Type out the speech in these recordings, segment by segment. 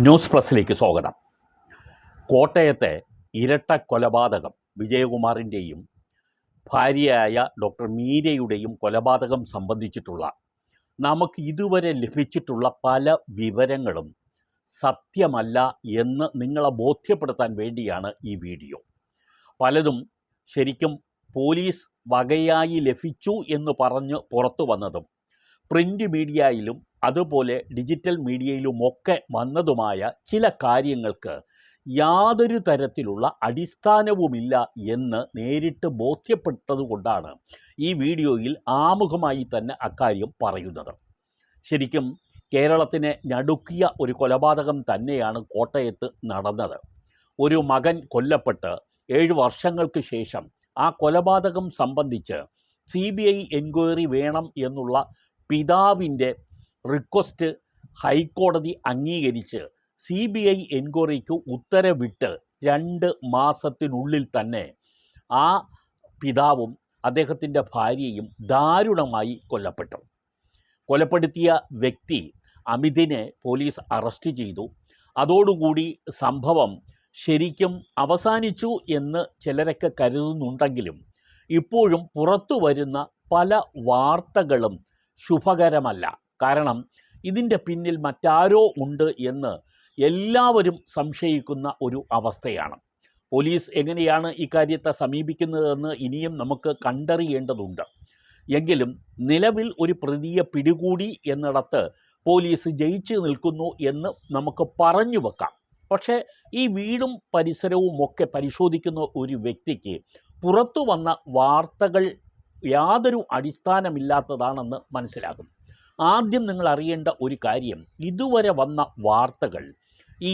News പ്രസ്സിലേക്ക് സ്വാഗതം. കോട്ടയത്തെ ഇരട്ട കൊലപാതകം, വിജയകുമാറിൻ്റെയും ഭാര്യയായ ഡോക്ടർ മീരയുടെയും കൊലപാതകം സംബന്ധിച്ചിട്ടുള്ള നമുക്ക് ഇതുവരെ ലഭിച്ചിട്ടുള്ള പല വിവരങ്ങളും സത്യമല്ല എന്ന് നിങ്ങളെ ബോധ്യപ്പെടുത്താൻ വേണ്ടിയാണ് ഈ വീഡിയോ. പലതും ശരിക്കും പോലീസ് വകയായി ലഭിച്ചു എന്ന് പറഞ്ഞ് പുറത്തു വന്നതും പ്രിൻ്റ് മീഡിയയിലും അതുപോലെ ഡിജിറ്റൽ മീഡിയയിലുമൊക്കെ വന്നതുമായ ചില കാര്യങ്ങൾക്ക് യാതൊരു തരത്തിലുള്ള അടിസ്ഥാനവുമില്ല എന്ന് നേരിട്ട് ബോധ്യപ്പെട്ടതുകൊണ്ടാണ് ഈ വീഡിയോയിൽ ആമുഖമായി തന്നെ അക്കാര്യം പറയുന്നത്. ശരിക്കും കേരളത്തിനെ ഞടുക്കിയ ഒരു കൊലപാതകം തന്നെയാണ് കോട്ടയത്ത് നടന്നത്. ഒരു മകൻ കൊല്ലപ്പെട്ട് 7 വർഷങ്ങൾക്ക് ശേഷം ആ കൊലപാതകം സംബന്ധിച്ച് CBI എൻക്വയറി വേണം എന്നുള്ള പിതാവിൻ്റെ റിക്വസ്റ്റ് ഹൈക്കോടതി അംഗീകരിച്ച് CBI എൻക്വയറിക്ക് ഉത്തരവിട്ട് 2 മാസത്തിനുള്ളിൽ തന്നെ ആ പിതാവും അദ്ദേഹത്തിൻ്റെ ഭാര്യയും ദാരുണമായി കൊല്ലപ്പെട്ടു. കൊലപ്പെടുത്തിയ വ്യക്തി അമിതിനെ പോലീസ് അറസ്റ്റ് ചെയ്തു. അതോടുകൂടി സംഭവം ശരിക്കും അവസാനിച്ചു എന്ന് ചിലരൊക്കെ കരുതുന്നുണ്ടെങ്കിലും ഇപ്പോഴും പുറത്തു വരുന്ന പല വാർത്തകളും ശുഭകരമല്ല. കാരണം ഇതിൻ്റെ പിന്നിൽ മറ്റാരോ ഉണ്ട് എന്ന് എല്ലാവരും സംശയിക്കുന്ന ഒരു അവസ്ഥയാണ്. പോലീസ് എങ്ങനെയാണ് ഇക്കാര്യത്തെ സമീപിക്കുന്നതെന്ന് ഇനിയും നമുക്ക് കണ്ടറിയേണ്ടതുണ്ട്. എങ്കിലും നിലവിൽ ഒരു പ്രതിയെ പിടികൂടി എന്നിടത്ത് പോലീസ് ജയിച്ചു നിൽക്കുന്നു എന്ന് നമുക്ക് പറഞ്ഞു വെക്കാം. പക്ഷേ ഈ വീടും പരിസരവും ഒക്കെ പരിശോധിക്കുന്ന ഒരു വ്യക്തിക്ക് പുറത്തു വന്ന വാർത്തകൾ യാതൊരു അടിസ്ഥാനമില്ലാത്തതാണെന്ന് മനസ്സിലാകും. ആദ്യം നിങ്ങൾ അറിയേണ്ട ഒരു കാര്യം, ഇതുവരെ വന്ന വാർത്തകൾ ഈ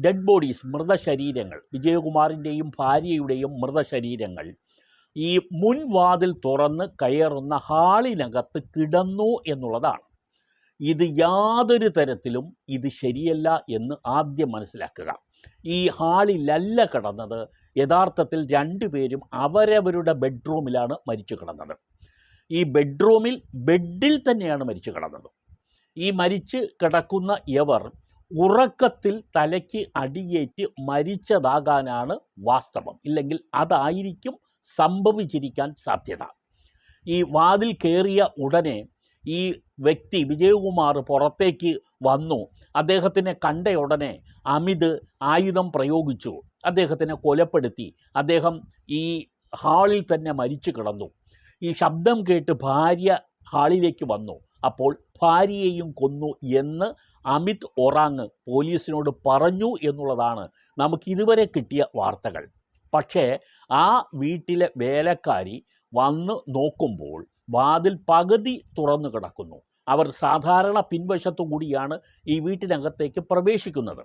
ഡെഡ് ബോഡീസ്, മൃതശരീരങ്ങൾ, വിജയകുമാറിൻ്റെയും ഭാര്യയുടെയും മൃതശരീരങ്ങൾ ഈ മുൻവാതിൽ തുറന്ന് കയറുന്ന ഹാളിനകത്ത് കിടന്നു എന്നുള്ളതാണ്. ഇത് യാതൊരു തരത്തിലും ഇത് ശരിയല്ല എന്ന് ആദ്യം മനസ്സിലാക്കുക. ഈ ഹാളിലല്ല കിടന്നത്. യഥാർത്ഥത്തിൽ 2 പേരും അവരവരുടെ ബെഡ്റൂമിലാണ് മരിച്ചു കിടന്നത്. ഈ ബെഡിൽ തന്നെയാണ് മരിച്ചു കിടന്നത്. ഈ മരിച്ച് കിടക്കുന്ന ഇവർ ഉറക്കത്തിൽ തലയ്ക്ക് അടിയേറ്റ് മരിച്ചതാകാനാണ് വാസ്തവം. ഇല്ലെങ്കിൽ അതായിരിക്കും സംഭവിച്ചിരിക്കാൻ സാധ്യത. ഈ വാതിൽ കയറിയ ഉടനെ ഈ വ്യക്തി വിജയകുമാർ പുറത്തേക്ക് വന്നു. അദ്ദേഹത്തിനെ കണ്ട ഉടനെ അമിത് ആയുധം പ്രയോഗിച്ചു, അദ്ദേഹത്തിനെ കൊലപ്പെടുത്തി. അദ്ദേഹം ഈ ഹാളിൽ തന്നെ മരിച്ചു കിടന്നു. ഈ ശബ്ദം കേട്ട് ഭാര്യ ഹാളിലേക്ക് വന്നു. അപ്പോൾ ഭാര്യയെയും കൊന്നു എന്ന് അമിത് ഒറാങ് പോലീസിനോട് പറഞ്ഞു എന്നുള്ളതാണ് നമുക്കിതുവരെ കിട്ടിയ വാർത്തകൾ. പക്ഷേ ആ വീട്ടിലെ വേലക്കാരി വന്ന് നോക്കുമ്പോൾ വാതിൽ പകുതി തുറന്നു കിടക്കുന്നു. അവർ സാധാരണ പിൻവശത്തു കൂടിയാണ് ഈ വീട്ടിനകത്തേക്ക് പ്രവേശിക്കുന്നത്.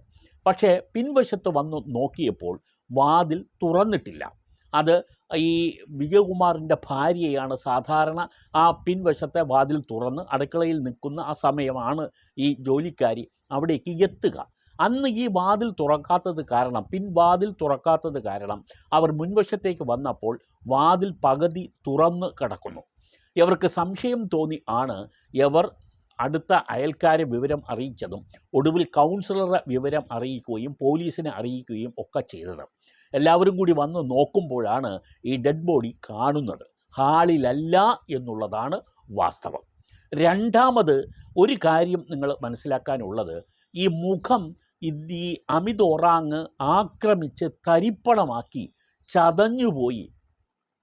പക്ഷേ പിൻവശത്ത് വന്ന് നോക്കിയപ്പോൾ വാതിൽ തുറന്നിട്ടില്ല. അത് ഈ വിജയകുമാറിൻ്റെ ഭാര്യയാണ് സാധാരണ ആ പിൻവശത്തെ വാതിൽ തുറന്ന് അടുക്കളയിൽ നിൽക്കുന്ന ആ സമയമാണ് ഈ ജോലിക്കാരി അവിടേക്ക് എത്തുക. അന്ന് ഈ വാതിൽ തുറക്കാത്തത് കാരണം, പിൻവാതിൽ തുറക്കാത്തത് കാരണം അവർ മുൻവശത്തേക്ക് വന്നപ്പോൾ വാതിൽ പകുതി തുറന്ന് കിടക്കുന്നു. ഇവർക്ക് സംശയം തോന്നി ആണ് ഇവർ അടുത്ത അയൽക്കാരെ വിവരം അറിയിച്ചതും ഒടുവിൽ കൗൺസിലറെ വിവരം അറിയിക്കുകയും പോലീസിനെ അറിയിക്കുകയും ഒക്കെ ചെയ്തത്. എല്ലാവരും കൂടി വന്ന് നോക്കുമ്പോഴാണ് ഈ ഡെഡ് ബോഡി കാണുന്നത്. ഹാളിലല്ല എന്നുള്ളതാണ് വാസ്തവം. രണ്ടാമത് ഒരു കാര്യം നിങ്ങൾ മനസ്സിലാക്കാനുള്ളത്, ഈ മുഖം ഈ അമിത് ഒറാങ് ആക്രമിച്ച് തരിപ്പണമാക്കി ചതഞ്ഞുപോയി,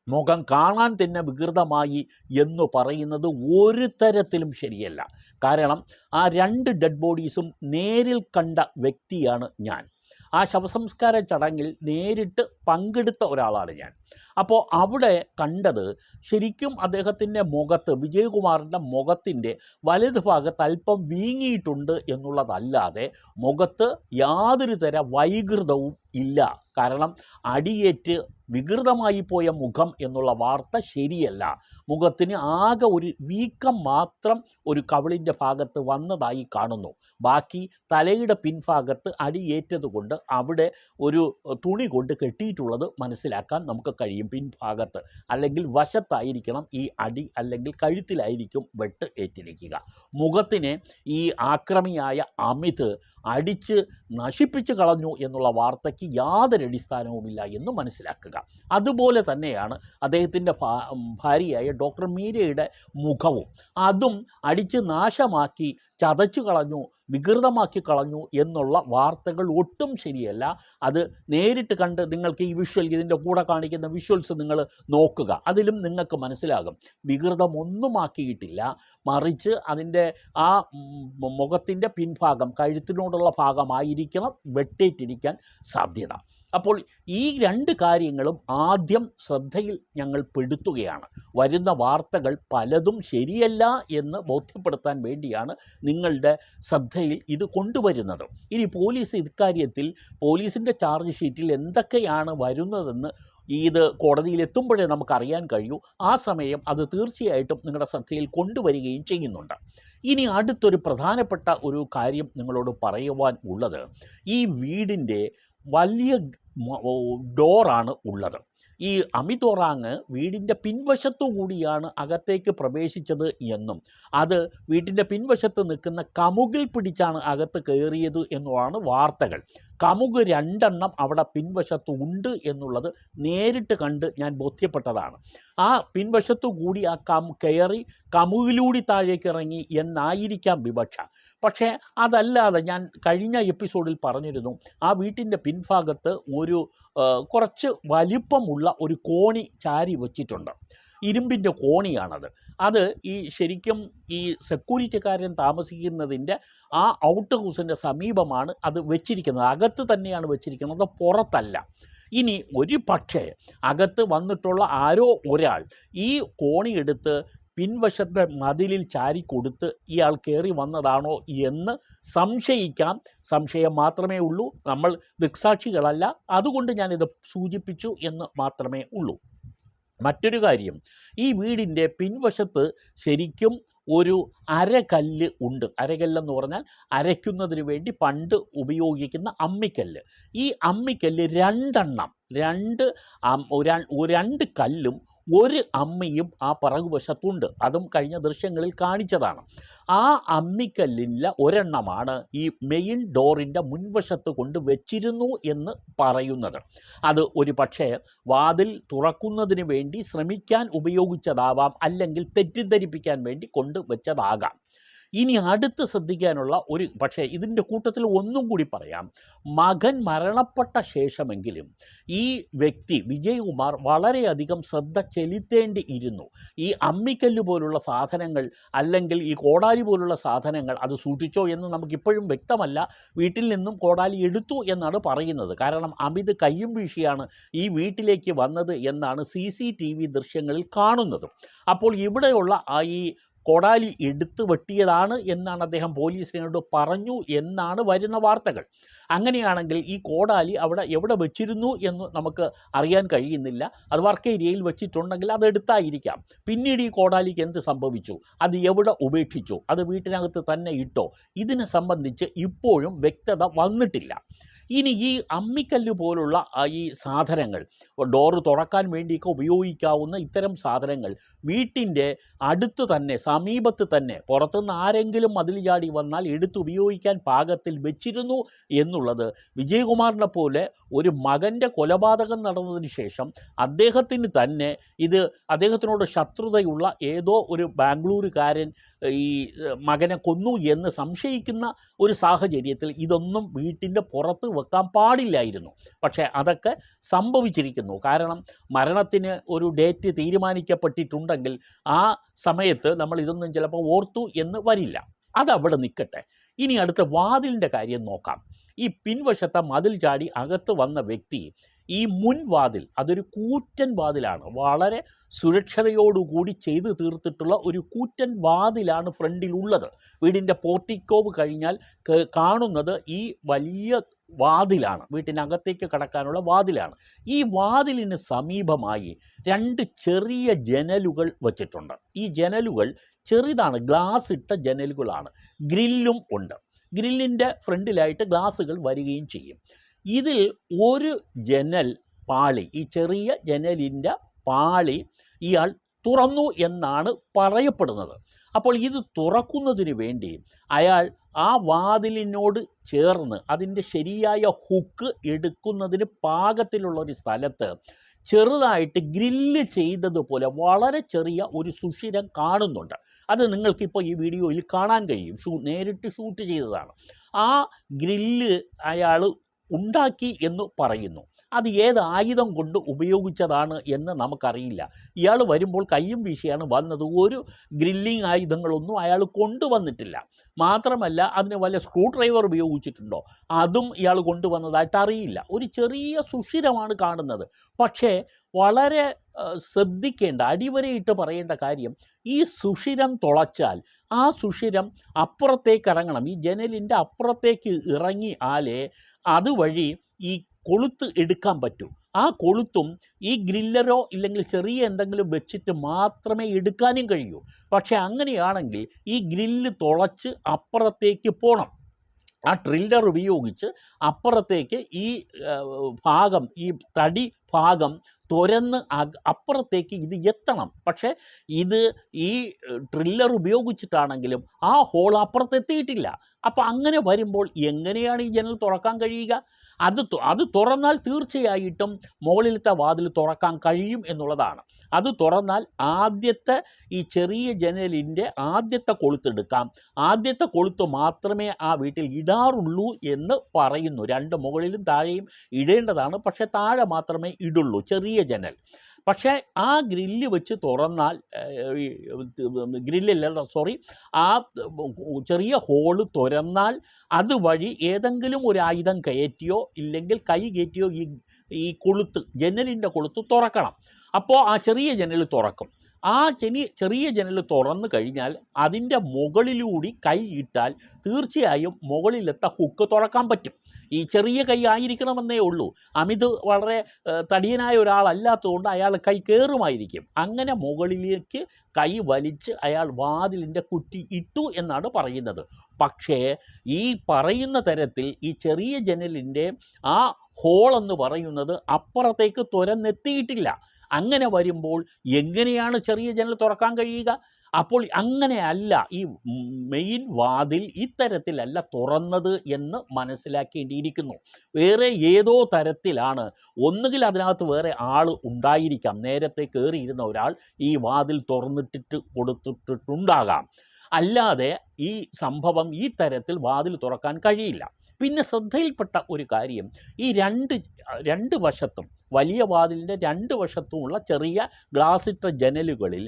മുഖം കാണാൻ തന്നെ വികൃതമായി എന്ന് പറയുന്നത് ഒരു തരത്തിലും ശരിയല്ല. കാരണം ആ 2 ഡെഡ് ബോഡീസും നേരിൽ കണ്ട വ്യക്തിയാണ് ഞാൻ. ആ ശവസംസ്കാര ചടങ്ങിൽ നേരിട്ട് പങ്കെടുത്ത ഒരാളാണ് ഞാൻ. അപ്പോൾ അവിടെ കണ്ടത് ശരിക്കും അദ്ദേഹത്തിൻ്റെ മുഖത്ത്, വിജയകുമാറിൻ്റെ മുഖത്തിൻ്റെ വലത് ഭാഗത്ത് അല്പം വീങ്ങിയിട്ടുണ്ട് എന്നുള്ളതല്ലാതെ മുഖത്ത് യാതൊരു തര വൈകൃതവും ഇല്ല. കാരണം അടിയേറ്റ് വികൃതമായി പോയ മുഖം എന്നുള്ള വാർത്ത ശരിയല്ല. മുഖത്തിന് ആകെ ഒരു വീക്കം മാത്രം ഒരു കവിളിൻ്റെ ഭാഗത്ത് വന്നതായി കാണുന്നു. ബാക്കി തലയുടെ പിൻഭാഗത്ത് അടിയേറ്റതുകൊണ്ട് അവിടെ ഒരു തുണി കൊണ്ട് കെട്ടിയിട്ടുള്ളത് മനസ്സിലാക്കാൻ നമുക്ക് കഴിയും. പിൻഭാഗത്ത് അല്ലെങ്കിൽ വശത്തായിരിക്കണം ഈ അടി, അല്ലെങ്കിൽ കഴുത്തിലായിരിക്കും വെട്ട് ഏറ്റിരിക്കുക. മുഖത്തിന് ഈ ആക്രമിയായ അമിത് അടിച്ച് നശിപ്പിച്ച് കളഞ്ഞു എന്നുള്ള വാർത്തയ്ക്ക് യാതൊരു അടിസ്ഥാനവുമില്ല എന്ന് മനസ്സിലാക്കുക. അതുപോലെ തന്നെയാണ് അദ്ദേഹത്തിൻ്റെ ഭാര്യയായ ഡോക്ടർ മീരയുടെ മുഖവും. അതും അടിച്ച് നാശമാക്കി ചതച്ചു കളഞ്ഞു, വികൃതമാക്കി കളഞ്ഞു എന്നുള്ള വാർത്തകൾ ഒട്ടും ശരിയല്ല. അത് നേരിട്ട് കണ്ട് നിങ്ങൾക്ക് ഈ ഇതിൻ്റെ കൂടെ കാണിക്കുന്ന വിഷ്വൽസ് നിങ്ങൾ നോക്കുക. അതിലും നിങ്ങൾക്ക് മനസ്സിലാകും വികൃതമൊന്നുമാക്കിയിട്ടില്ല. മറിച്ച് അതിൻ്റെ ആ മുഖത്തിൻ്റെ പിൻഭാഗം, കഴുത്തിനോടുള്ള ഭാഗമായിരിക്കണം വെട്ടേറ്റിരിക്കാൻ സാധ്യത. അപ്പോൾ ഈ രണ്ട് കാര്യങ്ങളും ആദ്യം ശ്രദ്ധയിൽ ഞങ്ങൾ പെടുത്തുകയാണ്. വരുന്ന വാർത്തകൾ പലതും ശരിയല്ല എന്ന് ബോധ്യപ്പെടുത്താൻ വേണ്ടിയാണ് നിങ്ങളുടെ ശ്രദ്ധയിൽ ഇത് കൊണ്ടുവരുന്നത്. ഇനി പോലീസ് ഇക്കാര്യത്തിൽ പോലീസിൻ്റെ ചാർജ് ഷീറ്റിൽ എന്തൊക്കെയാണ് വരുന്നതെന്ന് ഇത് കോടതിയിലെത്തുമ്പോഴേ നമുക്കറിയാൻ കഴിയൂ. ആ സമയം അത് തീർച്ചയായിട്ടും നിങ്ങളുടെ ശ്രദ്ധയിൽ കൊണ്ടുവരികയും ചെയ്യുന്നുണ്ട്. ഇനി അടുത്തൊരു പ്രധാനപ്പെട്ട ഒരു കാര്യം നിങ്ങളോട് പറയുവാൻ ഉള്ളത്, ഈ വീടിൻ്റെ വലിയ ഡോറാണ് ഉള്ളത്. ഈ അമിത് ഒറാങ് വീടിൻ്റെ പിൻവശത്തു കൂടിയാണ് അകത്തേക്ക് പ്രവേശിച്ചത് എന്നും അത് വീട്ടിൻ്റെ പിൻവശത്ത് നിൽക്കുന്ന കമുകിൽ പിടിച്ചാണ് അകത്ത് കയറിയത് എന്നുമാണ് വാർത്തകൾ. കമുക് 2 അവിടെ പിൻവശത്ത് ഉണ്ട് എന്നുള്ളത് നേരിട്ട് കണ്ട് ഞാൻ ബോധ്യപ്പെട്ടതാണ്. ആ പിൻവശത്തു കൂടി ആ കയറി കമുകിലൂടി താഴേക്ക് ഇറങ്ങി എന്നായിരിക്കാം വിവക്ഷ. പക്ഷേ അതല്ലാതെ ഞാൻ കഴിഞ്ഞ എപ്പിസോഡിൽ പറഞ്ഞിരുന്നു, ആ വീട്ടിൻ്റെ പിൻഭാഗത്ത് ഒരു കുറച്ച് വലിപ്പമുള്ള ഒരു കോണി ചാരി വച്ചിട്ടുണ്ട്. ഇരുമ്പിൻ്റെ കോണിയാണത്. അത് ഈ ശരിക്കും ഈ സെക്യൂരിറ്റിക്കാരൻ താമസിക്കുന്നതിൻ്റെ ആ ഔട്ട് ഹൗസിൻ്റെ സമീപമാണ് അത് വെച്ചിരിക്കുന്നത്. അകത്ത് തന്നെയാണ് വെച്ചിരിക്കുന്നത്, പുറത്തല്ല. ഇനി ഒരു പക്ഷേ അകത്ത് വന്നിട്ടുള്ള ആരോ ഒരാൾ ഈ കോണി എടുത്ത് പിൻവശത്തെ മതിലിൽ ചാരിക്കൊടുത്ത് ഇയാൾ കയറി വന്നതാണോ എന്ന് സംശയിക്കാം. സംശയം മാത്രമേ ഉള്ളൂ. നമ്മൾ ദൃക്സാക്ഷികളല്ല, അതുകൊണ്ട് ഞാനിത് സൂചിപ്പിച്ചു എന്ന് മാത്രമേ ഉള്ളൂ. മറ്റൊരു കാര്യം, ഈ വീടിൻ്റെ പിൻവശത്ത് ശരിക്കും ഒരു അരകല്ല് ഉണ്ട്. അരകല്ലെന്ന് പറഞ്ഞാൽ അരയ്ക്കുന്നതിന് വേണ്ടി പണ്ട് ഉപയോഗിക്കുന്ന അമ്മിക്കല്ല്. ഈ അമ്മിക്കല്ല് 2 കല്ലും ഒരു അമ്മിയും ആ പറകുവശത്തുണ്ട്. അതും കഴിഞ്ഞ ദൃശ്യങ്ങളിൽ കാണിച്ചതാണ്. ആ അമ്മിക്കല്ലിൻ്റെ ഒരെണ്ണമാണ് ഈ മെയിൻ ഡോറിൻ്റെ മുൻവശത്ത് കൊണ്ട് വെച്ചിരുന്നു എന്ന് പറയുന്നത്. അത് ഒരു പക്ഷേ വാതിൽ തുറക്കുന്നതിന് വേണ്ടി ശ്രമിക്കാൻ ഉപയോഗിച്ചതാവാം, അല്ലെങ്കിൽ തെറ്റിദ്ധരിപ്പിക്കാൻ വേണ്ടി കൊണ്ടുവച്ചതാകാം. ഇനി അടുത്ത് ശ്രദ്ധിക്കാനുള്ള ഒരു പക്ഷേ ഇതിൻ്റെ കൂട്ടത്തിൽ ഒന്നും കൂടി പറയാം. മകൻ മരണപ്പെട്ട ശേഷമെങ്കിലും ഈ വ്യക്തി വിജയകുമാർ വളരെയധികം ശ്രദ്ധ ചെലുത്തേണ്ടിയിരുന്നു. ഈ അമ്മിക്കല്ല് പോലുള്ള സാധനങ്ങൾ അല്ലെങ്കിൽ ഈ കോടാലി പോലുള്ള സാധനങ്ങൾ അത് സൂക്ഷിച്ചോ എന്ന് നമുക്കിപ്പോഴും വ്യക്തമല്ല. വീട്ടിൽ നിന്നും കോടാലി എടുത്തു എന്നാണ് പറയുന്നത്. കാരണം അമിത് കയ്യും വീശിയാണ് ഈ വീട്ടിലേക്ക് വന്നത് എന്നാണ് CCTV ദൃശ്യങ്ങളിൽ കാണുന്നത്. അപ്പോൾ ഇവിടെയുള്ള ഈ കോടാലി എടുത്തു വെട്ടിയതാണ് എന്നാണ് അദ്ദേഹം പോലീസിനോട് പറഞ്ഞു എന്നാണ് വരുന്ന വാർത്തകൾ. അങ്ങനെയാണെങ്കിൽ ഈ കോടാലി അവിടെ എവിടെ വെച്ചിരുന്നു എന്ന് നമുക്ക് അറിയാൻ കഴിയുന്നില്ല. അത് വർക്ക് ഏരിയയിൽ വെച്ചിട്ടുണ്ടെങ്കിൽ അതെടുത്തായിരിക്കാം. പിന്നീട് ഈ കോടാലിക്ക് എന്ത് സംഭവിച്ചു, അത് എവിടെ ഉപേക്ഷിച്ചു, അത് വീട്ടിനകത്ത് തന്നെ ഇട്ടോ, ഇതിനെ സംബന്ധിച്ച് ഇപ്പോഴും വ്യക്തത വന്നിട്ടില്ല. ഇനി ഈ അമ്മിക്കല്ല് പോലുള്ള ഈ സാധനങ്ങൾ, ഡോറ് തുറക്കാൻ വേണ്ടിയൊക്കെ ഉപയോഗിക്കാവുന്ന ഇത്തരം സാധനങ്ങൾ വീട്ടിൻ്റെ അടുത്ത് തന്നെ, സമീപത്ത് തന്നെ, പുറത്തുനിന്ന് ആരെങ്കിലും മതിൽ ചാടി വന്നാൽ എടുത്തുപയോഗിക്കാൻ പാകത്തിൽ വെച്ചിരുന്നു എന്നുള്ളത് വിജയകുമാറിനെ പോലെ ഒരു മകൻ്റെ കൊലപാതകം നടന്നതിന് ശേഷം അദ്ദേഹത്തിനോട് ശത്രുതയുള്ള ഏതോ ഒരു ബാംഗ്ലൂരുകാരൻ ഈ മകനെ കൊന്നു എന്ന് സംശയിക്കുന്ന ഒരു സാഹചര്യത്തിൽ ഇതൊന്നും വീട്ടിൻ്റെ പുറത്ത് വെക്കാൻ പാടില്ലായിരുന്നു. പക്ഷേ അതൊക്കെ സംഭവിച്ചിരിക്കുന്നു. കാരണം മരണത്തിന് ഒരു ഡേറ്റ് തീരുമാനിക്കപ്പെട്ടിട്ടുണ്ടെങ്കിൽ ആ സമയത്ത് നമ്മൾ ഇതൊന്നും ചിലപ്പോൾ ഓർത്തു എന്ന് വരില്ല. അതവിടെ നിൽക്കട്ടെ. ഇനി അടുത്ത വാതിലിൻ്റെ കാര്യം നോക്കാം. ഈ പിൻവശത്തെ മതിൽ ചാടി അകത്ത് വന്ന വ്യക്തി ഈ മുൻവാതിൽ, അതൊരു കൂറ്റൻ വാതിലാണ്, വളരെ സുരക്ഷതയോടുകൂടി ചെയ്തു തീർത്തിട്ടുള്ള ഒരു കൂറ്റൻ വാതിലാണ് ഫ്രണ്ടിലുള്ളത്. വീടിൻ്റെ പോർട്ടിക്കോവ് കഴിഞ്ഞാൽ കാണുന്നത് ഈ വലിയ വാതിലാണ്, വീട്ടിനകത്തേക്ക് കടക്കാനുള്ള വാതിലാണ്. ഈ വാതിലിന് സമീപമായി 2 ചെറിയ ജനലുകൾ വച്ചിട്ടുണ്ട്. ഈ ജനലുകൾ ചെറുതാണ്, ഗ്ലാസ് ഇട്ട ജനലുകളാണ്. ഗ്രില്ലും ഉണ്ട്. ഗ്രില്ലിൻ്റെ ഫ്രണ്ടിലായിട്ട് ഗ്ലാസുകൾ വരികയും ചെയ്യും. ഇതിൽ ഒരു ജനൽ പാളി, ഈ ചെറിയ ജനലിൻ്റെ പാളി ഇയാൾ തുറന്നു എന്നാണ് പറയപ്പെടുന്നത്. അപ്പോൾ ഇത് തുറക്കുന്നതിന് വേണ്ടി അയാൾ ആ വാതിലിനോട് ചേർന്ന് അതിൻ്റെ ശരിയായ ഹുക്ക് എടുക്കുന്നതിന് പാകത്തിലുള്ളൊരു സ്ഥലത്ത് ചെറുതായിട്ട് ഗ്രില്ല് ചെയ്തതുപോലെ വളരെ ചെറിയ ഒരു സുഷിരം കാണുന്നുണ്ട്. അത് നിങ്ങൾക്കിപ്പോൾ ഈ വീഡിയോയിൽ കാണാൻ കഴിയും. നേരിട്ട് ഷൂട്ട് ചെയ്തതാണ്. ആ ഗ്രില്ല് അയാൾ ഉണ്ടാക്കി എന്ന് പറയുന്നു. അത് ഏത് ആയുധം കൊണ്ട് ഉപയോഗിച്ചതാണ് എന്ന് നമുക്കറിയില്ല. ഇയാൾ വരുമ്പോൾ കയ്യും വീശിയാണ് വന്നത്. ഒരു ഗ്രില്ലിംഗ് ആയുധങ്ങളൊന്നും അയാൾ കൊണ്ടുവന്നിട്ടില്ല. മാത്രമല്ല അതിന് വല്ല സ്ക്രൂ ഡ്രൈവർ ഉപയോഗിച്ചിട്ടുണ്ടോ അതും ഇയാൾ കൊണ്ടുവന്നതായിട്ട് അറിയില്ല. ഒരു ചെറിയ സുഷിരമാണ് കാണുന്നത്. പക്ഷേ വളരെ ശ്രദ്ധിക്കേണ്ട, അടിവരയിട്ട് പറയേണ്ട കാര്യം, ഈ സുഷിരം തുളച്ചാൽ ആ സുഷിരം അപ്പുറത്തേക്ക് ഇറങ്ങണം. ഈ ജനലിൻ്റെ അപ്പുറത്തേക്ക് ഇറങ്ങി ആലേ അതുവഴി ഈ കൊളുത്ത് എടുക്കാൻ പറ്റൂ. ആ കൊളുത്തും ഈ ഗ്രില്ലറോ ഇല്ലെങ്കിൽ ചെറിയ എന്തെങ്കിലും വെച്ചിട്ട് മാത്രമേ എടുക്കാനും കഴിയൂ. പക്ഷേ അങ്ങനെയാണെങ്കിൽ ഈ ഗ്രില്ല് തുളച്ച് അപ്പുറത്തേക്ക് പോകണം. ആ ട്രില്ലർ ഉപയോഗിച്ച് അപ്പുറത്തേക്ക് ഈ ഭാഗം, ഈ തടി ഭാഗം തുരന്ന് അപ്പുറത്തേക്ക് ഇത് എത്തണം. പക്ഷേ ഇത് ഈ ട്രില്ലർ ഉപയോഗിച്ചിട്ടാണെങ്കിലും ആ ഹോൾ അപ്പുറത്തെത്തിയിട്ടില്ല. അപ്പോൾ അങ്ങനെ വരുമ്പോൾ എങ്ങനെയാണ് ഈ ജനൽ തുറക്കാൻ കഴിയുക? അത് തുറന്നാൽ തീർച്ചയായിട്ടും മുകളിലത്തെ വാതിൽ തുറക്കാൻ കഴിയും എന്നുള്ളതാണ്. അത് തുറന്നാൽ ആദ്യത്തെ ഈ ചെറിയ ജനലിൻ്റെ ആദ്യത്തെ കൊളുത്തെടുക്കാം. ആദ്യത്തെ കൊളുത്ത് മാത്രമേ ആ വീട്ടിൽ ഇടാറുള്ളൂ എന്ന് പറയുന്നു. രണ്ട് മുകളിലും താഴെയും ഇടേണ്ടതാണ്, പക്ഷേ താഴെ മാത്രമേ ഇടുള്ളൂ ചെറിയ ജനൽ. പക്ഷേ ആ ഗ്രില്ല് വെച്ച് തുറന്നാൽ, ആ ചെറിയ ഹോള് തുറന്നാൽ അതുവഴി ഏതെങ്കിലും ഒരു ആയുധം കയറ്റിയോ ഇല്ലെങ്കിൽ കൈ കയറ്റിയോ ഈ കൊളുത്ത്, ജനലിൻ്റെ കൊളുത്ത് തുറക്കണം. അപ്പോൾ ആ ചെറിയ ജനൽ തുറക്കും. ആ ചെറിയ ജനൽ തുറന്നു കഴിഞ്ഞാൽ അതിൻ്റെ മുകളിലൂടി കൈ ഇട്ടാൽ തീർച്ചയായും മുകളിലത്തെ ഹുക്ക് തുറക്കാൻ പറ്റും. ഈ ചെറിയ കൈ ആയിരിക്കണമെന്നേ ഉള്ളൂ. അമിത് വളരെ തടിയനായ ഒരാളല്ലാത്തതുകൊണ്ട് അയാൾ കൈ കയറുമായിരിക്കും. അങ്ങനെ മുകളിലേക്ക് കൈ വലിച്ച് അയാൾ വാതിലിൻ്റെ കുറ്റി ഇട്ടു എന്നാണ് പറയുന്നത്. പക്ഷേ ഈ പറയുന്ന തരത്തിൽ ഈ ചെറിയ ജനലിൻ്റെ ആ ഹോളെന്ന് പറയുന്നത് അപ്പുറത്തേക്ക് തുരന്നെത്തിയിട്ടില്ല. അങ്ങനെ വരുമ്പോൾ എങ്ങനെയാണ് ചെറിയ ജനൽ തുറക്കാൻ കഴിയുക? അപ്പോൾ അങ്ങനെയല്ല, ഈ മെയിൻ വാതിൽ ഇത്തരത്തിലല്ല തുറന്നത് എന്ന് മനസ്സിലാക്കേണ്ടിയിരിക്കുന്നു. വേറെ ഏതോ തരത്തിലാണ്, ഒന്നുകിൽ അതിനകത്ത് വേറെ ആൾ ഉണ്ടായിരിക്കാം, നേരത്തെ കയറിയിരുന്ന ഒരാൾ ഈ വാതിൽ തുറന്നിട്ടിട്ട് കൊടുത്തിട്ടുണ്ടാകാം. അല്ലാതെ ഈ സംഭവം ഈ തരത്തിൽ വാതിൽ തുറക്കാൻ കഴിയില്ല. പിന്നെ ശ്രദ്ധയിൽപ്പെട്ട ഒരു കാര്യം, ഈ രണ്ട് വശത്തും, വലിയ വാതിലിൻ്റെ രണ്ട് വശത്തുമുള്ള ചെറിയ ഗ്ലാസിട്ട ജനലുകളിൽ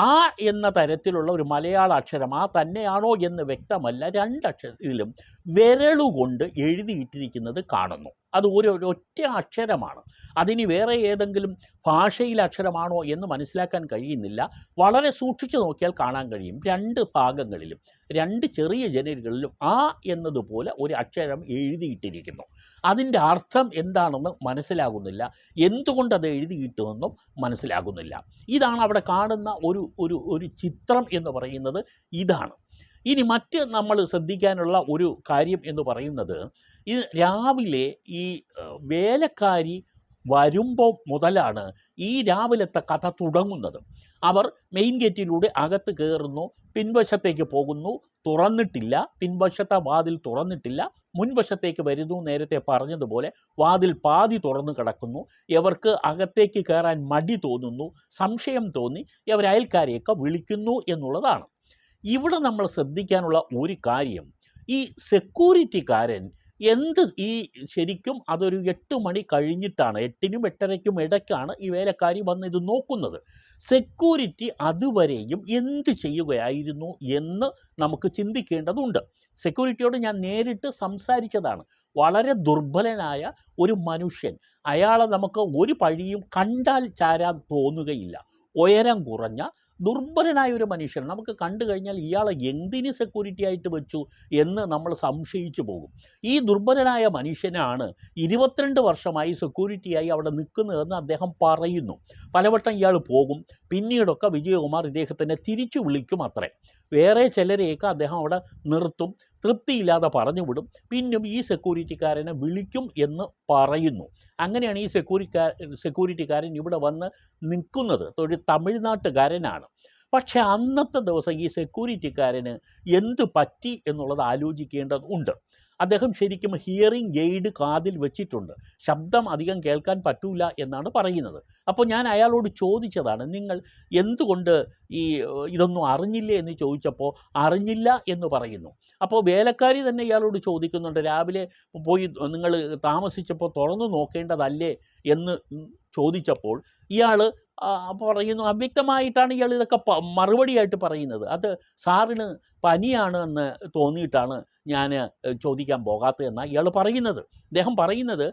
ആ എന്ന തരത്തിലുള്ള ഒരു മലയാള അക്ഷരം, ആ തന്നെയാണോ എന്ന് വ്യക്തമല്ല, രണ്ടക്ഷരത്തിലും വിരലുകൊണ്ട് എഴുതിയിട്ടിരിക്കുന്നത് കാണുന്നു. അത് ഒരൊറ്റ അക്ഷരമാണ്. അതിനി വേറെ ഏതെങ്കിലും ഭാഷയിലെ അക്ഷരമാണോ എന്ന് മനസ്സിലാക്കാൻ കഴിയുന്നില്ല. വളരെ സൂക്ഷിച്ചു നോക്കിയാൽ കാണാൻ കഴിയും. രണ്ട് ഭാഗങ്ങളിലും, രണ്ട് ചെറിയ ജനലുകളിലും ആ എന്നതുപോലെ ഒരു അക്ഷരം എഴുതിയിട്ടിരിക്കുന്നു. അതിൻ്റെ അർത്ഥം എന്താണെന്ന് മനസ്സിലാകുന്നില്ല. എന്തുകൊണ്ടത് എഴുതിയിട്ടുമെന്നും മനസ്സിലാകുന്നില്ല. ഇതാണ് അവിടെ കാണുന്ന ഒരു ചിത്രം എന്ന് പറയുന്നത് ഇതാണ്. ഇനി മറ്റ് നമ്മൾ ശ്രദ്ധിക്കാനുള്ള ഒരു കാര്യം എന്ന് പറയുന്നത്, ഇത് രാവിലെ ഈ വേലക്കാരി വരുമ്പോൾ മുതലാണ് ഈ രാവിലത്തെ കഥ തുടങ്ങുന്നത്. അവർ മെയിൻ ഗേറ്റിലൂടെ അകത്ത് കയറുന്നു, പിൻവശത്തേക്ക് പോകുന്നു, തുറന്നിട്ടില്ല, പിൻവശത്തെ വാതിൽ തുറന്നിട്ടില്ല, മുൻവശത്തേക്ക് വരുന്നു. നേരത്തെ പറഞ്ഞതുപോലെ വാതിൽ പാതി തുറന്നു കിടക്കുന്നു. ഇവർക്ക് അകത്തേക്ക് കയറാൻ മടി തോന്നുന്നു, സംശയം തോന്നി ഇവർ അയൽക്കാരെയൊക്കെ വിളിക്കുന്നു എന്നുള്ളതാണ്. ഇവിടെ നമ്മൾ ശ്രദ്ധിക്കാനുള്ള ഒരു കാര്യം, ഈ സെക്യൂരിറ്റിക്കാരൻ ശരിക്കും അതൊരു 8 മണി കഴിഞ്ഞിട്ടാണ്, 8നും 8:30ക്കും ഇടയ്ക്കാണ് ഈ വേലക്കാരി വന്ന് ഇത് നോക്കുന്നത്. സെക്യൂരിറ്റി അതുവരെയും എന്ത് ചെയ്യുകയായിരുന്നു എന്ന് നമുക്ക് ചിന്തിക്കേണ്ടതുണ്ട്. സെക്യൂരിറ്റിയോട് ഞാൻ നേരിട്ട് സംസാരിച്ചതാണ്. വളരെ ദുർബലനായ ഒരു മനുഷ്യൻ, അയാളെ നമുക്ക് ഒരു പഴിയും കണ്ടാൽ ചാരാൻ തോന്നുകയില്ല. ഉയരം കുറഞ്ഞ ദുർബലനായ ഒരു മനുഷ്യൻ. നമുക്ക് കണ്ടു കഴിഞ്ഞാൽ ഇയാളെ എന്തിന് സെക്യൂരിറ്റി ആയിട്ട് വെച്ചു എന്ന് നമ്മൾ സംശയിച്ചു പോകും. ഈ ദുർബലനായ മനുഷ്യനാണ് 22 വർഷമായി സെക്യൂരിറ്റിയായി അവിടെ നിൽക്കുന്നതെന്ന് അദ്ദേഹം പറയുന്നു. പലവട്ടം ഇയാൾ പോകും, പിന്നീടൊക്കെ വിജയകുമാർ ഇദ്ദേഹത്തിനെ തിരിച്ചു വിളിക്കും അത്രേ. വേറെ ചിലരെയൊക്കെ അദ്ദേഹം അവിടെ നിർത്തും, തൃപ്തിയില്ലാതെ പറഞ്ഞു വിടും, പിന്നും ഈ സെക്യൂരിറ്റിക്കാരനെ വിളിക്കും എന്ന് പറയുന്നു. അങ്ങനെയാണ് ഈ സെക്യൂരിറ്റിക്കാരൻ ഇവിടെ വന്ന് നിൽക്കുന്നത്. ഒരു തമിഴ്നാട്ടുകാരനാണ്. പക്ഷേ അന്നത്തെ ദിവസം ഈ സെക്യൂരിറ്റിക്കാരന് എന്ത് പറ്റി എന്നുള്ളത് ആലോചിക്കേണ്ടതുണ്ട്. അദ്ദേഹം ശരിക്കും ഹിയറിംഗ് എയ്ഡ് കാതിൽ വെച്ചിട്ടുണ്ട്, ശബ്ദം അധികം കേൾക്കാൻ പറ്റൂല എന്നാണ് പറയുന്നത്. അപ്പോൾ ഞാൻ അയാളോട് ചോദിച്ചതാണ്, നിങ്ങൾ എന്തുകൊണ്ട് ഇതൊന്നും അറിഞ്ഞില്ലേ എന്ന് ചോദിച്ചപ്പോൾ അറിഞ്ഞില്ല എന്ന് പറയുന്നു. അപ്പോൾ വേലക്കാരി തന്നെ ഇയാളോട് ചോദിക്കുന്നുണ്ട്, രാവിലെ പോയി നിങ്ങൾ താമസിച്ചപ്പോൾ തുറന്നു നോക്കേണ്ടതല്ലേ എന്ന് ചോദിച്ചപ്പോൾ ഇയാൾ പറയുന്നു, അവ്യക്തമായിട്ടാണ് ഇയാൾ ഇതൊക്കെ മറുപടിയായിട്ട് പറയുന്നത്. അത് സാറിന് പനിയാണ് എന്ന് തോന്നിയിട്ടാണ് ഞാൻ ചോദിക്കാൻ പോകാത്തതെന്നാണ് ഇയാൾ പറയുന്നത്. അദ്ദേഹം പറയുന്നത്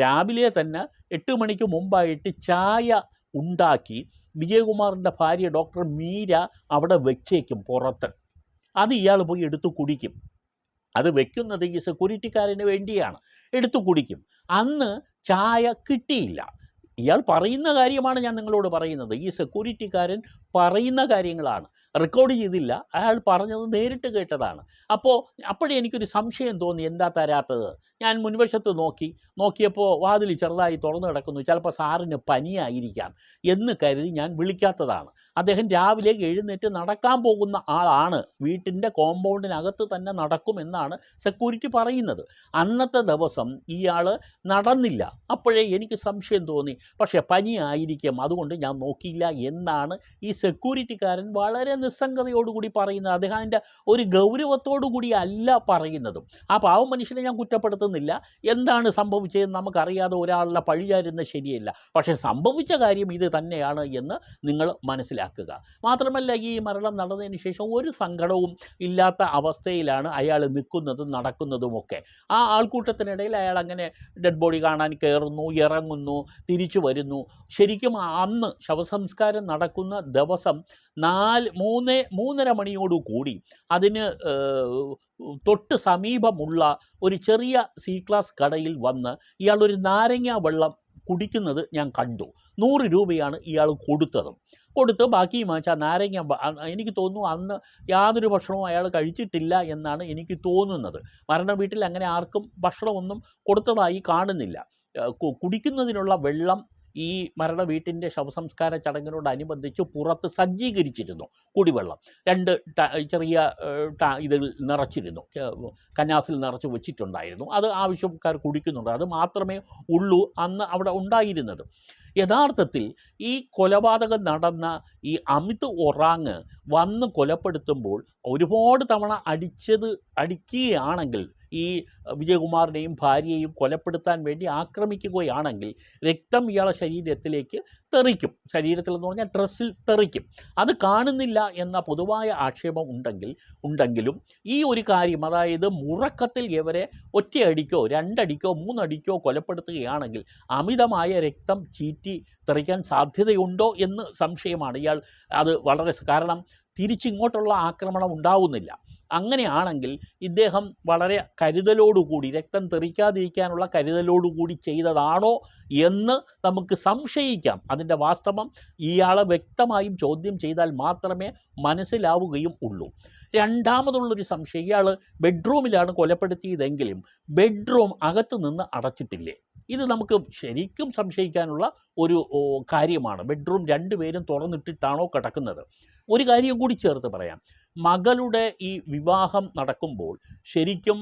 രാവിലെ തന്നെ 8 മണിക്ക് മുമ്പായിട്ട് ചായ ഉണ്ടാക്കി വിജയകുമാറിൻ്റെ ഭാര്യ ഡോക്ടർ മീര അവിടെ വെച്ചേക്കും പുറത്ത്. അത് ഇയാൾ പോയി എടുത്തു കുടിക്കും. അത് വെക്കുന്നത് ഈ സെക്യൂരിറ്റിക്കാരന് വേണ്ടിയാണ്. എടുത്തു കുടിക്കും. അന്ന് ചായ കിട്ടിയില്ല. ഇയാൾ പറയുന്ന കാര്യമാണ് ഞാൻ നിങ്ങളോട് പറയുന്നത്. ഈ സെക്യൂരിറ്റിക്കാരൻ പറയുന്ന കാര്യങ്ങളാണ്, റെക്കോർഡ് ചെയ്തില്ല, അയാൾ പറഞ്ഞത് നേരിട്ട് കേട്ടതാണ്. അപ്പോഴേ എനിക്കൊരു സംശയം തോന്നി, എന്താ തരാത്തത്. ഞാൻ മുൻവശത്ത് നോക്കിയപ്പോൾ വാതിൽ ചെറുതായി തുറന്നു കിടക്കുന്നു. ചിലപ്പോൾ സാറിന് പനിയായിരിക്കാം എന്ന് കരുതി ഞാൻ വിളിക്കാത്തതാണ്. അദ്ദേഹം രാവിലെ എഴുന്നേറ്റ് നടക്കാൻ പോകുന്ന ആളാണ്, വീട്ടിൻ്റെ കോമ്പൗണ്ടിനകത്ത് തന്നെ നടക്കുമെന്നാണ് സെക്യൂരിറ്റി പറയുന്നത്. അന്നത്തെ ദിവസം ഇയാൾ നടന്നില്ല. അപ്പോഴേ എനിക്ക് സംശയം തോന്നി, പക്ഷേ പനിയായിരിക്കും, അതുകൊണ്ട് ഞാൻ നോക്കിയില്ല എന്നാണ് ഈ സെക്യൂരിറ്റിക്കാരൻ വളരെ നിസ്സംഗതയോടുകൂടി പറയുന്നത്. അദ്ദേഹം അതിൻ്റെ ഒരു ഗൗരവത്തോടു കൂടി അല്ല പറയുന്നതും. ആ പാവം മനുഷ്യനെ ഞാൻ കുറ്റപ്പെടുത്തുന്നില്ല. എന്താണ് സംഭവിച്ചതെന്ന് നമുക്കറിയാതെ ഒരാളുടെ പഴിചാരുന്നത് ശരിയല്ല. പക്ഷേ സംഭവിച്ച കാര്യം ഇത് തന്നെയാണ് എന്ന് നിങ്ങൾ മനസ്സിലാക്കുക. മാത്രമല്ല, ഈ മരണം നടന്നതിന് ശേഷം ഒരു സങ്കടവും ഇല്ലാത്ത അവസ്ഥയിലാണ് അയാൾ നിൽക്കുന്നതും നടക്കുന്നതുമൊക്കെ. ആ ആൾക്കൂട്ടത്തിനിടയിൽ അയാൾ അങ്ങനെ ഡെഡ് ബോഡി കാണാൻ കയറുന്നു, ഇറങ്ങുന്നു, തിരിച്ചു വരുന്നു. ശരിക്കും അന്ന് ശവസംസ്കാരം നടക്കുന്ന ദിവസം 3:30 മണിയോടുകൂടി അതിന് തൊട്ട് സമീപമുള്ള ഒരു ചെറിയ സി ക്ലാസ് കടയിൽ വന്ന് ഇയാളൊരു നാരങ്ങ വെള്ളം കുടിക്കുന്നത് ഞാൻ കണ്ടു. 100 രൂപയാണ് ഇയാൾ കൊടുത്ത് ബാക്കിയും വാങ്ങിച്ചാൽ നാരങ്ങ. എനിക്ക് തോന്നുന്നു അന്ന് യാതൊരു ഭക്ഷണവും അയാൾ കഴിച്ചിട്ടില്ല എന്നാണ് എനിക്ക് തോന്നുന്നത്. മരണ വീട്ടിൽ അങ്ങനെ ആർക്കും ഭക്ഷണമൊന്നും കൊടുത്തതായി കാണുന്നില്ല. കുടിക്കുന്നതിനുള്ള വെള്ളം ഈ മരണ വീട്ടിൻ്റെ ശവസംസ്കാര ചടങ്ങിനോടനുബന്ധിച്ച് പുറത്ത് സജ്ജീകരിച്ചിരുന്നു. കുടിവെള്ളം 2 ചെറിയ ഇതിൽ നിറച്ചിരുന്നു, കന്നാസിൽ നിറച്ച് വെച്ചിട്ടുണ്ടായിരുന്നു. അത് ആവശ്യക്കാർ കുടിക്കുന്നുണ്ട്. അത് മാത്രമേ ഉള്ളൂ അന്ന് അവിടെ ഉണ്ടായിരുന്നത്. യഥാർത്ഥത്തിൽ ഈ കൊലപാതകം നടന്ന ഈ അമിത് ഒറാങ് വന്ന് കൊലപ്പെടുത്തുമ്പോൾ ഒരുപാട് തവണ അടിക്കുകയാണെങ്കിൽ, ഈ വിജയകുമാറിനെയും ഭാര്യയെയും കൊലപ്പെടുത്താൻ വേണ്ടി ആക്രമിക്കുകയാണെങ്കിൽ രക്തം ഇയാളെ ശരീരത്തിലേക്ക് തെറിക്കും. ശരീരത്തിലെന്ന് പറഞ്ഞാൽ ഡ്രസ്സിൽ തെറിക്കും. അത് കാണുന്നില്ല എന്ന പൊതുവായ ആക്ഷേപം ഉണ്ടെങ്കിലും ഈ ഒരു കാര്യം, അതായത് മുറക്കത്തിൽ ഇവരെ ഒറ്റയടിക്കോ 2 അടിക്കോ 3 അടിക്കോ കൊലപ്പെടുത്തുകയാണെങ്കിൽ അമിതമായ രക്തം ചീറ്റി തെറിക്കാൻ സാധ്യതയുണ്ടോ എന്ന് സംശയമാണ്. ഇയാൾ അത് വളരെ, കാരണം തിരിച്ചിങ്ങോട്ടുള്ള ആക്രമണം ഉണ്ടാവുന്നില്ല. അങ്ങനെയാണെങ്കിൽ ഇദ്ദേഹം വളരെ കരുതലോടുകൂടി, രക്തം തെറിക്കാതിരിക്കാനുള്ള കരുതലോടുകൂടി ചെയ്തതാണോ എന്ന് നമുക്ക് സംശയിക്കാം. അതിൻ്റെ വാസ്തവം ഇയാളെ വ്യക്തമായും ചോദ്യം ചെയ്താൽ മാത്രമേ മനസ്സിലാവുകയും ഉള്ളൂ. രണ്ടാമതുള്ളൊരു സംശയം, ഇയാൾ ബെഡ്റൂമിലാണ് കൊലപ്പെടുത്തിയതെങ്കിലും ബെഡ്റൂം അകത്ത് നിന്ന് അടച്ചിട്ടില്ലേ? ഇത് നമുക്ക് ശരിക്കും സംശയിക്കാനുള്ള ഒരു കാര്യമാണ്. ബെഡ്റൂം 2 പേരും തുറന്നിട്ടിട്ടാണോ കിടക്കുന്നത്? ഒരു കാര്യം കൂടി ചേർത്ത് പറയാം. മകളുടെ ഈ വിവാഹം നടക്കുമ്പോൾ ശരിക്കും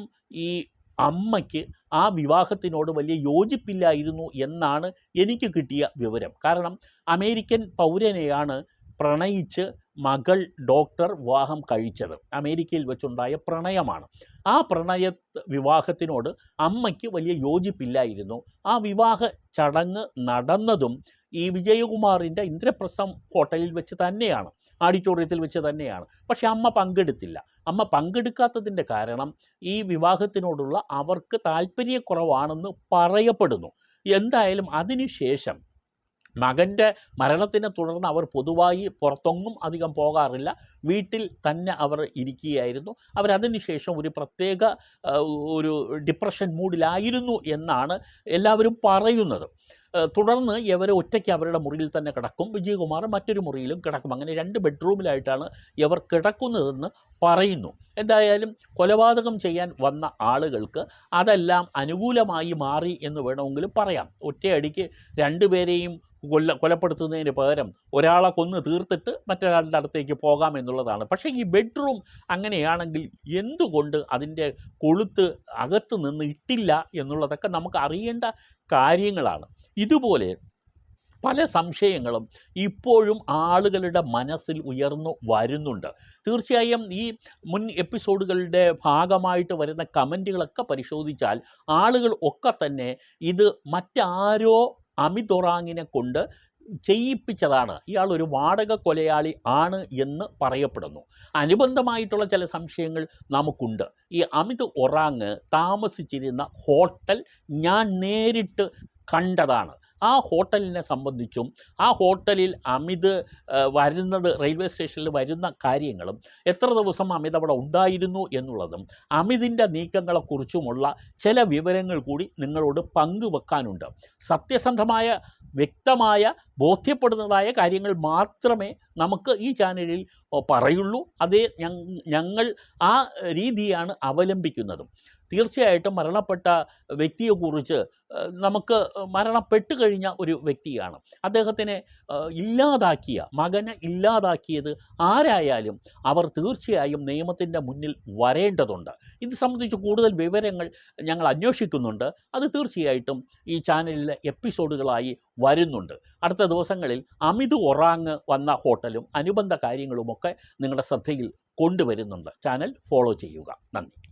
ഈ അമ്മയ്ക്ക് ആ വിവാഹത്തിനോട് വലിയ യോജിപ്പില്ലായിരുന്നു എന്നാണ് എനിക്ക് കിട്ടിയ വിവരം. കാരണം അമേരിക്കൻ പൗരനെയാണ് പ്രണയിച്ച് മകൾ ഡോക്ടർ വിവാഹം കഴിച്ചത്. അമേരിക്കയിൽ വെച്ചുണ്ടായ പ്രണയമാണ്. ആ വിവാഹത്തിനോട് അമ്മയ്ക്ക് വലിയ യോജിപ്പില്ലായിരുന്നു. ആ വിവാഹ ചടങ്ങ് നടന്നതും ഈ വിജയകുമാറിൻ്റെ ഇന്ദ്രപ്രസ്ഥം ഹോട്ടലിൽ വെച്ച് തന്നെയാണ്, ഓഡിറ്റോറിയത്തിൽ വെച്ച് തന്നെയാണ്. പക്ഷെ അമ്മ പങ്കെടുത്തില്ല. അമ്മ പങ്കെടുക്കാത്തതിൻ്റെ കാരണം ഈ വിവാഹത്തിനോടുള്ള അവർക്ക് താല്പര്യക്കുറവാണെന്ന് പറയപ്പെടുന്നു. എന്തായാലും അതിനുശേഷം മകൻ്റെ മരണത്തിനെ തുടർന്ന് അവർ പൊതുവായി പുറത്തൊന്നും അധികം പോകാറില്ല. വീട്ടിൽ തന്നെ അവർ ഇരിക്കുകയായിരുന്നു. അവരതിന് ശേഷം ഒരു പ്രത്യേക ഒരു ഡിപ്രഷൻ മൂഡിലായിരുന്നു എന്നാണ് എല്ലാവരും പറയുന്നത്. തുടർന്ന് ഇവർ ഒറ്റയ്ക്ക് അവരുടെ മുറിയിൽ തന്നെ കിടക്കും, വിജയകുമാർ മറ്റൊരു മുറിയിലും കിടക്കും. അങ്ങനെ 2 ബെഡ്റൂമിലായിട്ടാണ് ഇവർ കിടക്കുന്നതെന്ന് പറയുന്നു. എന്തായാലും കൊലപാതകം ചെയ്യാൻ വന്ന ആളുകൾക്ക് അതെല്ലാം അനുകൂലമായി മാറി എന്ന് വേണമെങ്കിലും പറയാം. ഒറ്റയടിക്ക് 2 പേരെയും കൊലപ്പെടുത്തുന്നതിന് പകരം ഒരാളെ കൊന്ന് തീർത്തിട്ട് മറ്റൊരാളുടെ അടുത്തേക്ക് പോകാം എന്നുള്ളതാണ്. പക്ഷേ ഈ ബെഡ്റൂം അങ്ങനെയാണെങ്കിൽ എന്തുകൊണ്ട് അതിൻ്റെ കൊളുത്ത് അകത്ത് നിന്ന് ഇട്ടില്ല എന്നുള്ളതൊക്കെ നമുക്ക് അറിയേണ്ട കാര്യങ്ങളാണ്. ഇതുപോലെ പല സംശയങ്ങളും ഇപ്പോഴും ആളുകളുടെ മനസ്സിൽ ഉയർന്നു വരുന്നുണ്ട്. തീർച്ചയായും ഈ മുൻ എപ്പിസോഡുകളുടെ ഭാഗമായിട്ട് വരുന്ന കമൻറ്റുകളൊക്കെ പരിശോധിച്ചാൽ ആളുകൾ ഒക്കെ തന്നെ ഇത് മറ്റാരോ അമിത് ഒറാങ്ങിനെ കൊണ്ട് ചെയ്യിപ്പിച്ചതാണ്, ഇയാളൊരു വാടക കൊലയാളി ആണ് എന്ന് പറയപ്പെടുന്നു. അനുബന്ധമായിട്ടുള്ള ചില സംശയങ്ങൾ നമുക്കുണ്ട്. ഈ അമിത് ഒറാങ് താമസിച്ചിരുന്ന ഹോട്ടൽ ഞാൻ നേരിട്ട് കണ്ടതാണ്. ആ ഹോട്ടലിനെ സംബന്ധിച്ചും ആ ഹോട്ടലിൽ അമിത് വരുന്നത്, റെയിൽവേ സ്റ്റേഷനിൽ വരുന്ന കാര്യങ്ങളും എത്ര ദിവസം അമിത് അവിടെ ഉണ്ടായിരുന്നു എന്നുള്ളതും അമിതിൻ്റെ നീക്കങ്ങളെക്കുറിച്ചുമുള്ള ചില വിവരങ്ങൾ കൂടി നിങ്ങളോട് പങ്കുവെക്കാനുണ്ട്. സത്യസന്ധമായ, വ്യക്തമായ, ബോധ്യപ്പെടുന്നതായ കാര്യങ്ങൾ മാത്രമേ നമുക്ക് ഈ ചാനലിൽ പറയുള്ളൂ. അതേ ഞങ്ങൾ ആ രീതിയാണ് അവലംബിക്കുന്നതും. തീർച്ചയായിട്ടും മരണപ്പെട്ട വ്യക്തിയെക്കുറിച്ച് നമുക്ക് മരണപ്പെട്ട് കഴിഞ്ഞ ഒരു വ്യക്തിയാണ്. അദ്ദേഹത്തിനെ മകനെ ഇല്ലാതാക്കിയത് ആരായാലും അവർ തീർച്ചയായും നിയമത്തിൻ്റെ മുന്നിൽ വരേണ്ടതുണ്ട്. ഇത് സംബന്ധിച്ച് കൂടുതൽ വിവരങ്ങൾ ഞങ്ങൾ അന്വേഷിക്കുന്നുണ്ട്. അത് തീർച്ചയായിട്ടും ഈ ചാനലിലെ എപ്പിസോഡുകളായി വരുന്നുണ്ട്. അടുത്ത ദിവസങ്ങളിൽ അമിത് ഒറാങ് വന്ന ഹോട്ടലും അനുബന്ധ കാര്യങ്ങളുമൊക്കെ നിങ്ങളുടെ ശ്രദ്ധയിൽ കൊണ്ടുവരുന്നുണ്ട്. ചാനൽ ഫോളോ ചെയ്യുക. നന്ദി.